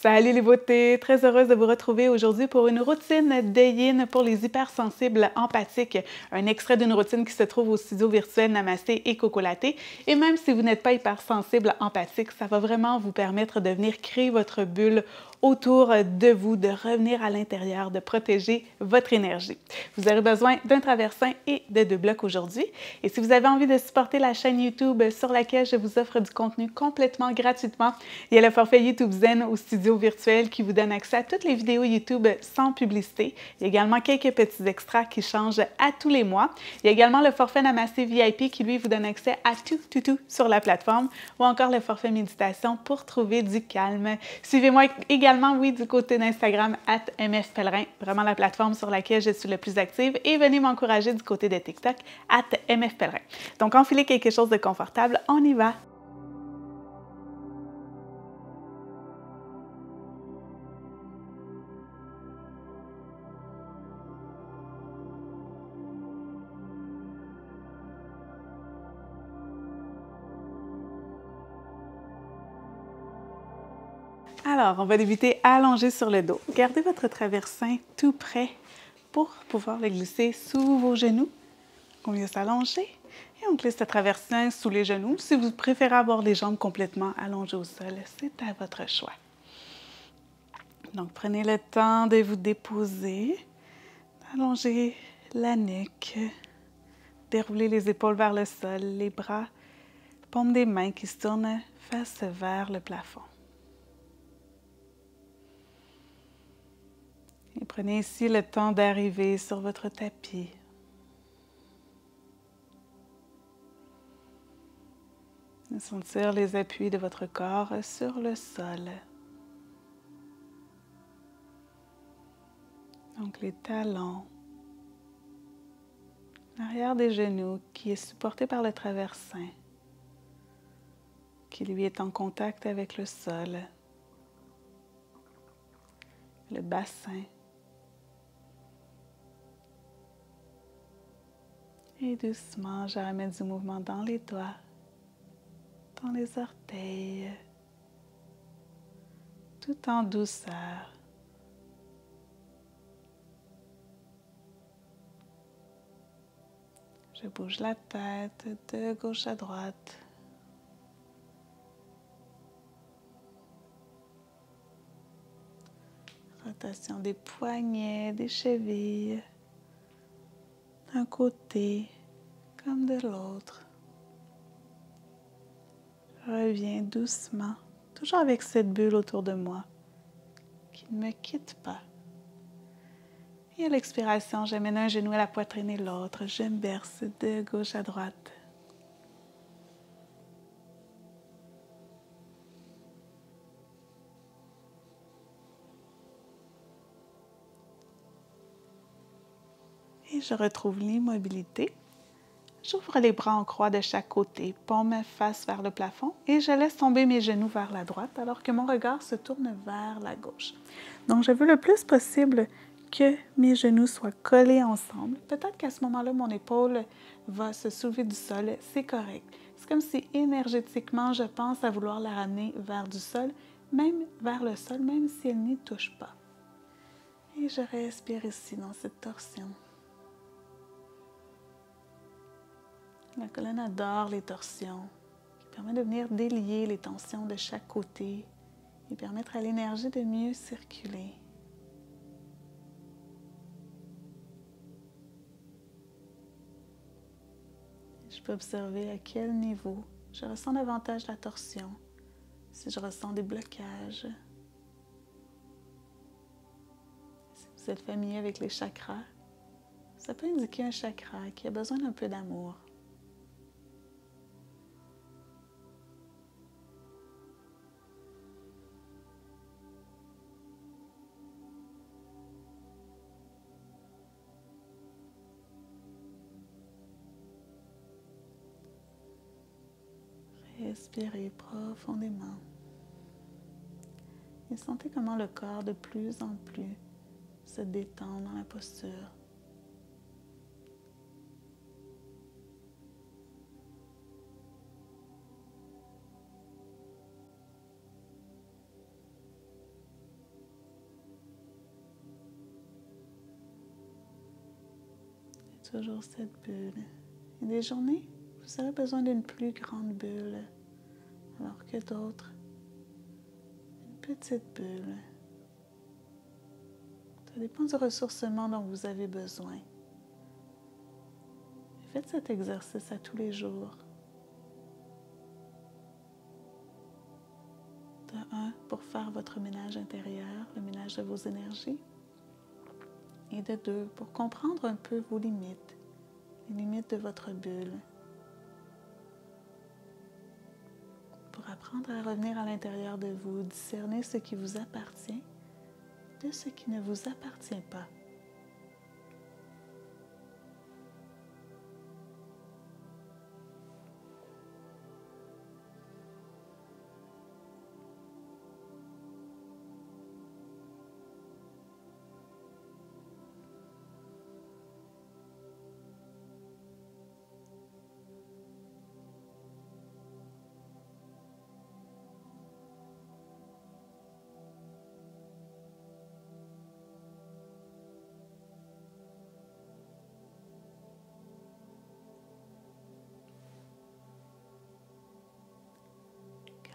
Salut les beautés! Très heureuse de vous retrouver aujourd'hui pour une routine de yin pour les hypersensibles empathiques. Un extrait d'une routine qui se trouve au studio virtuel Namasté et Coco Latte. Et même si vous n'êtes pas hypersensible empathique, ça va vraiment vous permettre de venir créer votre bulle autour de vous, de revenir à l'intérieur, de protéger votre énergie. Vous aurez besoin d'un traversin et de 2 blocs aujourd'hui. Et si vous avez envie de supporter la chaîne YouTube sur laquelle je vous offre du contenu complètement gratuitement, il y a le forfait YouTube Zen au studio virtuel qui vous donne accès à toutes les vidéos YouTube sans publicité. Il y a également quelques petits extras qui changent à tous les mois. Il y a également le forfait Namasté VIP qui, lui, vous donne accès à tout sur la plateforme ou encore le forfait méditation pour trouver du calme. Suivez-moi également, oui, du côté d'Instagram, @mfpellerin, vraiment la plateforme sur laquelle je suis le plus active, et venez m'encourager du côté de TikTok, @mfpellerin. Donc, enfilez quelque chose de confortable, on y va! Alors, on va débuter allongé sur le dos. Gardez votre traversin tout prêt pour pouvoir le glisser sous vos genoux. On vient s'allonger et on glisse le traversin sous les genoux. Si vous préférez avoir les jambes complètement allongées au sol, c'est à votre choix. Donc, prenez le temps de vous déposer, allonger la nuque, dérouler les épaules vers le sol, les bras, paume des mains qui se tournent face vers le plafond. Et prenez ici le temps d'arriver sur votre tapis. De sentir les appuis de votre corps sur le sol. Donc les talons, l'arrière des genoux qui est supporté par le traversin, qui lui est en contact avec le sol, le bassin. Et doucement, je ramène du mouvement dans les doigts, dans les orteils, tout en douceur. Je bouge la tête de gauche à droite. Rotation des poignets, des chevilles, d'un côté comme de l'autre. Je reviens doucement, toujours avec cette bulle autour de moi qui ne me quitte pas. Et à l'expiration, j'amène un genou à la poitrine et l'autre. Je me berce de gauche à droite. Et je retrouve l'immobilité. J'ouvre les bras en croix de chaque côté, paume face vers le plafond, et je laisse tomber mes genoux vers la droite alors que mon regard se tourne vers la gauche. Donc, je veux le plus possible que mes genoux soient collés ensemble. Peut-être qu'à ce moment-là, mon épaule va se soulever du sol. C'est correct. C'est comme si énergétiquement, je pense à vouloir la ramener vers du sol, même vers le sol, même si elle n'y touche pas. Et je respire ici dans cette torsion. La colonne adore les torsions, qui permet de venir délier les tensions de chaque côté et permettre à l'énergie de mieux circuler. Je peux observer à quel niveau je ressens davantage la torsion, si je ressens des blocages. Si vous êtes familier avec les chakras, ça peut indiquer un chakra qui a besoin d'un peu d'amour. Respirez profondément et sentez comment le corps de plus en plus se détend dans la posture. toujours cette bulle. Et des journées, vous aurez besoin d'une plus grande bulle, alors que d'autres, une petite bulle. Ça dépend du ressourcement dont vous avez besoin. Faites cet exercice à tous les jours. De un, pour faire votre ménage intérieur, le ménage de vos énergies. Et de deux, pour comprendre un peu vos limites, les limites de votre bulle. Pour apprendre à revenir à l'intérieur de vous, discerner ce qui vous appartient de ce qui ne vous appartient pas.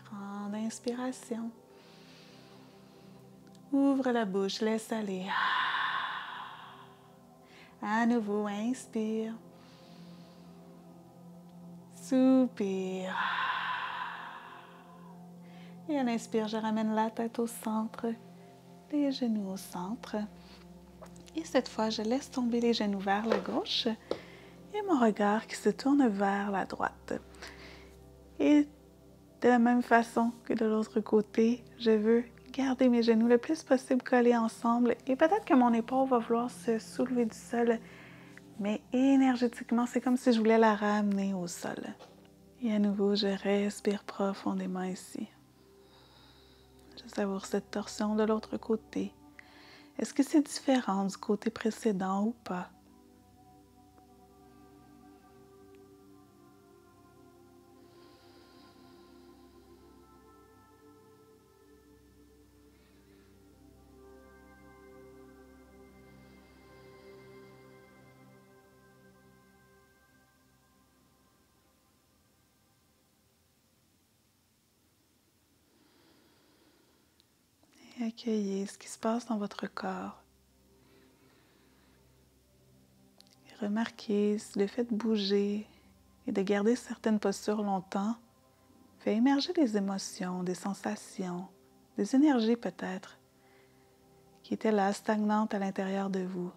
Grande inspiration. Ouvre la bouche, laisse aller. À nouveau, inspire. Soupire. Et à l'inspire, je ramène la tête au centre, les genoux au centre. Et cette fois, je laisse tomber les genoux vers la gauche et mon regard qui se tourne vers la droite. Et de la même façon que de l'autre côté, je veux garder mes genoux le plus possible collés ensemble et peut-être que mon épaule va vouloir se soulever du sol, mais énergétiquement, c'est comme si je voulais la ramener au sol. Et à nouveau, je respire profondément ici. Je savoure cette torsion de l'autre côté. Est-ce que c'est différent du côté précédent ou pas? Et accueillez ce qui se passe dans votre corps. Et remarquez si le fait de bouger et de garder certaines postures longtemps fait émerger des émotions, des sensations, des énergies peut-être, qui étaient là, stagnantes à l'intérieur de vous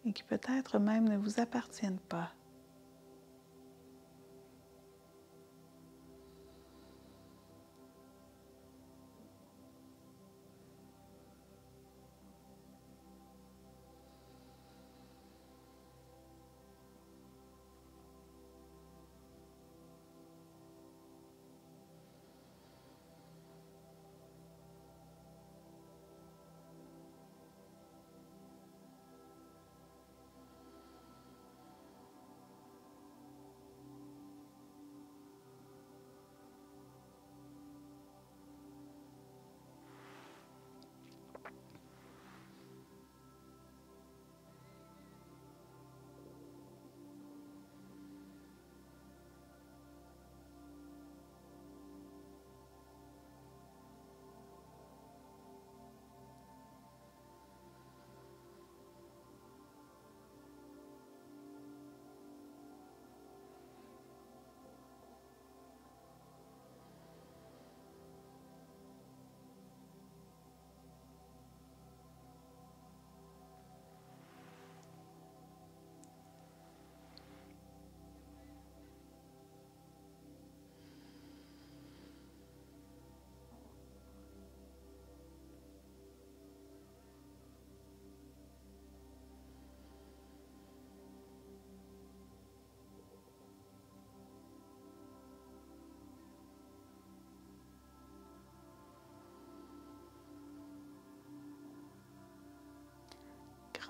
et qui peut-être même ne vous appartiennent pas.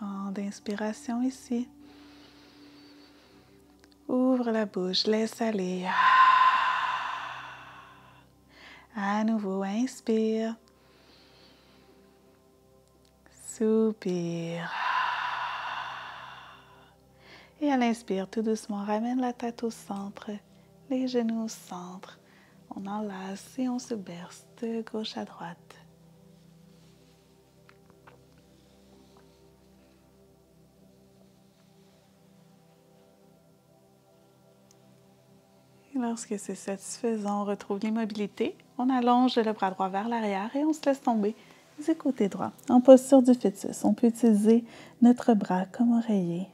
Grande inspiration ici. Ouvre la bouche, laisse aller. À nouveau, inspire. Soupire. Et à l'inspire, tout doucement, ramène la tête au centre, les genoux au centre. On enlace et on se berce de gauche à droite. Et lorsque c'est satisfaisant, on retrouve l'immobilité. On allonge le bras droit vers l'arrière et on se laisse tomber du côté droit. En posture du fœtus, on peut utiliser notre bras comme oreiller.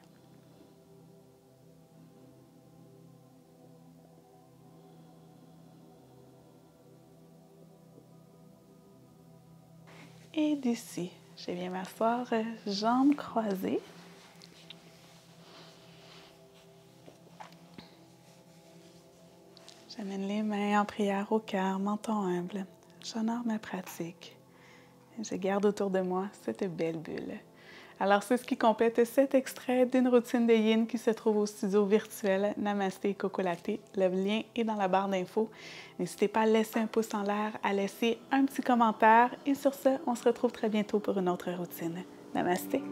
Et d'ici, je viens m'asseoir, jambes croisées. J'amène les mains en prière au cœur, menton humble. J'honore ma pratique. Je garde autour de moi cette belle bulle. Alors, c'est ce qui complète cet extrait d'une routine de Yin qui se trouve au studio virtuel Namasté Coco Latte. Le lien est dans la barre d'infos. N'hésitez pas à laisser un pouce en l'air, à laisser un petit commentaire. Et sur ce, on se retrouve très bientôt pour une autre routine. Namasté!